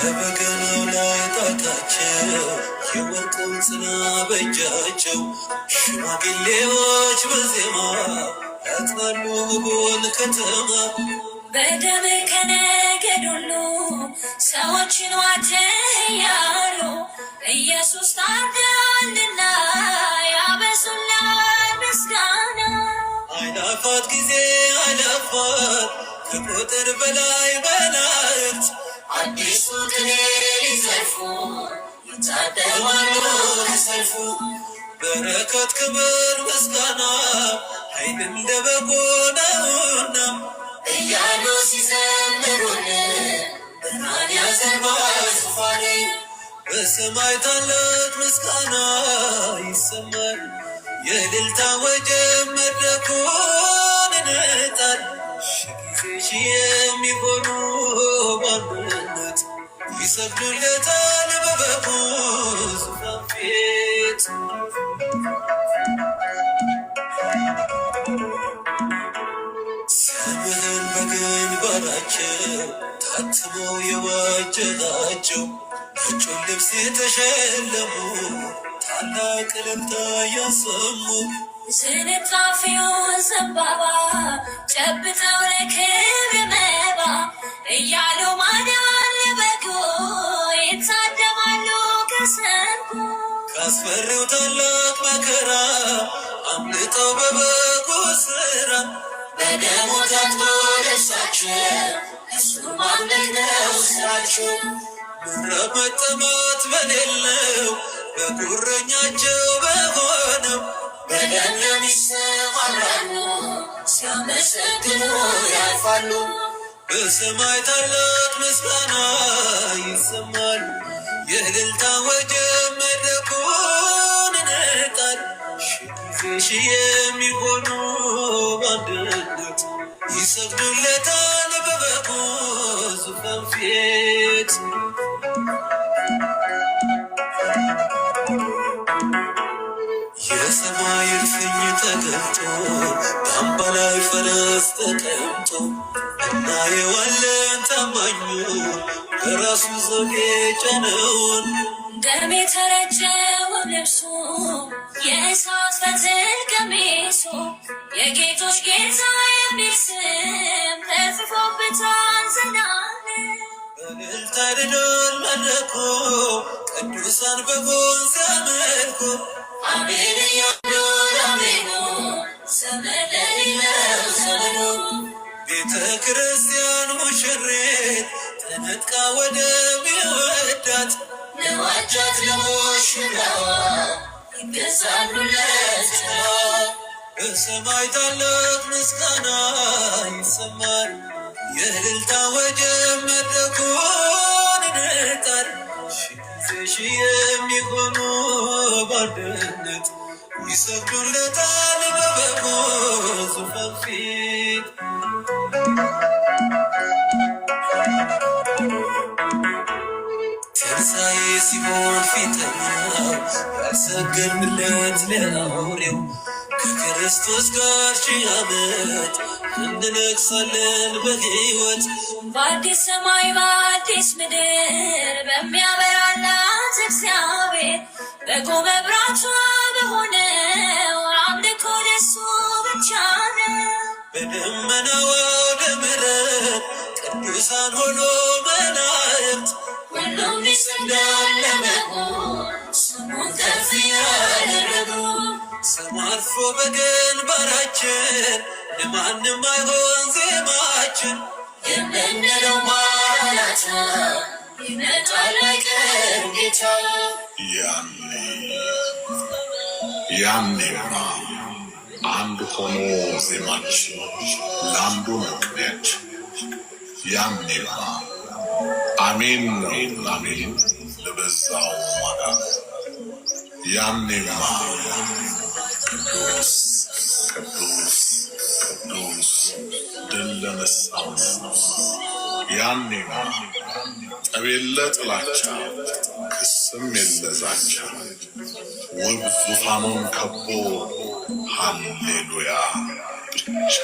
ከበገናው ላይ ጣታቸው የወርቁን ጽና በእጃቸው ሽማግሌዎች በዜማ ያጥናሉ ውቡን ከተማ። በደም ከነገድ ሁሉ ሰዎችን ዋጀ እያሉ ኢየሱስ ታርዷልና ያበዙልሃል ምስጋና። አይላፋት ጊዜ አይላፋት ከቁጥር በላይ መላእክት አዲሱ ቅኔ ሊዘርፉ ይታደማሉ ከሰልፉ። በረከት ክብር ምስጋና ኃይል እንደ በጎ ነውና እያሉ ሲዘምሩልን ብርሃን ያዘንባል ዙፋኔ። በሰማይ ታላቅ ምስጋና ይሰማል የእልልታ ወጀብ መድረኩን ይነጣል። ሺህ ጊዜ ሺህ የሚሆኑ በአንድነት ይሰግዱለታል በበጉ ዙፋን ፊት። ስምህን በግንባራቸው ታትሞ የዋጀላቸው ነጩን ልብስ የተሸለሙ ታላቅ እልልታ ያሰሙ ዝንጣፊውን ዘንባባ ጨብጠው ለክብር መባ እያሉ ማዳን ለበጎ ይታደማሉ ከሰርጉ። ካስፈሪው ታላቅ መከራ አምልጠው በበጎ ስራ በደሙ ታጥቦ ደስታቸው እሱ ማምለክ ነው ስራቸው። ምሕረት መጠማት በሌለው በጉረኛቸው በሆነው በለምለም ይሰማራሉ ሲያመሰግኑ ያልፋሉ። በሰማይ ታላቅ ምስጋና ይሰማል የእልልታ ወጀብ መድረኩን ይነጣል። ሺህ ጊዜ ሺህ የሚሆኑ በአንድነት ይሰግዱለታል በበጉ ዙፋን ፊት። የሰማይ እልፍኝ ተገልጦ በአምባ ላይ ፈረስ ተቀምጦ እናየዋለን ታማኙ በራሱ ዘውድ የጫነውን። ደም የተረጨውን ልብሱ የእሳት ፈትል ቀሚሱ የጌቶች ጌታ የሚል ስም ተጽፎበታል ዘላለም። በእልልታ ድኖን መድረኩ ቅዱሳን በጎን ሲያመልኩ አሜን እያሉ አሜኑ ዘመን ለሌለው ዘመኑ። ቤተ ክርስቲያን ሙሽሪት ተነጥቃ ወደሚወዳት ለዋጃት ለሙሽራዋ ይገዛሉ ለጭራዋ። በሰማይ ታላቅ ምስጋና ይሰማል የእልልታ ወጀብ መድረኩን ይነጣል። ሺህ ጊዜ ሺህ የሚሆኑ በአንድነት ይሰግዱለታል በበጉ ዙፋን ፊት። ትንሣኤ ሲሆን ፊተኛው ያልሰገድንለት ለአውሬው ከክርስቶስ ጋር ሺህ ዓመት እንነግሣለን በሕይወት። በአዲስ ሰማይ በአዲስ ምድር በሚያበራላት እግዚአብሔር በጎ መብራቷ በሆነው አምልኮ ለእሱ ብቻ ነው። በደመናው አውደ ምሕረት ቅዱሳን ሆኖ መላእክት ሁሉም ይሰግዳል ለበጉ ስሙን ከፍ ያደረጉ። ስም አልፎ በግንባራችን ለማንም አይሆን ዜማችን የምንለው ማራናታ ይመጣል አይቀርም ጌታ። ያኔማ አንድ ሆኖ ዜማችን ለአንዱ መቅኔያችን ያኔማ አሜን ነው አሜን ለበዛው ማዳን ያኔማ ቅዱስ ቅዱስ ቅዱስ ድል ለነሳው ያኔማ ጠብ የለ ጥላቻ ክስም የለ ዛቻ ውብ ዙፋኑን ከቦ ሃሌሉያ ብቻ